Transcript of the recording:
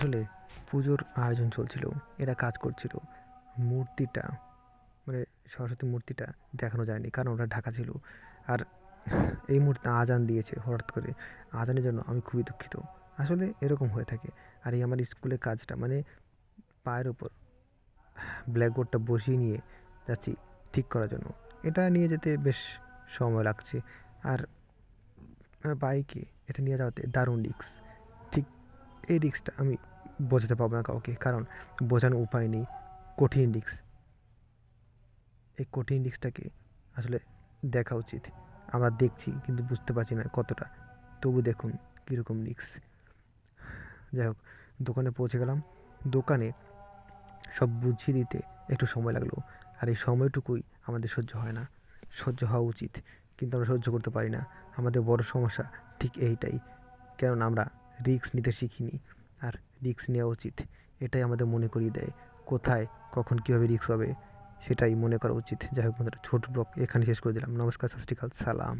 আসলে পুজোর আয়োজন চলছিল, এরা কাজ করছিল। মূর্তিটা মানে সরস্বতী মূর্তিটা দেখানো যায়নি কারণ ওটা ঢাকা ছিল। আর এই মুহূর্তে আজান দিয়েছে হঠাৎ করে। আজানের জন্য আমি খুবই দুঃখিত। আসলে এরকম হয়ে থাকে। আর এই আমার স্কুলের কাজটা মানে পায়ের ওপর ব্ল্যাকবোর্ডটা বসিয়ে নিয়ে যাচ্ছি ঠিক করার জন্য। এটা নিয়ে যেতে বেশ সময় লাগছে। আর বাইকে এটা নিয়ে যাওয়াতে দারুণ রিস্ক। ঠিক এই রিস্কটা আমি বোঝাতে পারবো না কাউকে, কারণ বোঝানোর উপায় নেই। কঠিন রিস্ক। এই কঠিন রিস্কটাকে আসলে দেখা উচিত। আমরা দেখছি কিন্তু বুঝতে পারছি না কতটা। তবু দেখুন কীরকম রিস্ক। যাই হোক, দোকানে পৌঁছে গেলাম। দোকানে সব বুঝিয়ে দিতে একটু সময় লাগলো। আর এই সময়টুকুই আমাদের সহ্য হয় না। সহ্য হওয়া উচিত, কিন্তু আমরা সহ্য করতে পারি না। আমাদের বড় সমস্যা ঠিক এইটাই। কেননা আমরা রিস্ক নিতে শিখিনি। আর রিস্ক নেওয়া উচিত, এটাই আমাদের মনে করিয়ে দেয় কোথায় কখন কীভাবে রিস্ক হবে, সেটাই মনে করা উচিত। যাই হোক বন্ধুরা, ছোট ব্লগ এখানে শেষ করে দিলাম। নমস্কার, সত শ্রী আকাল, সালাম।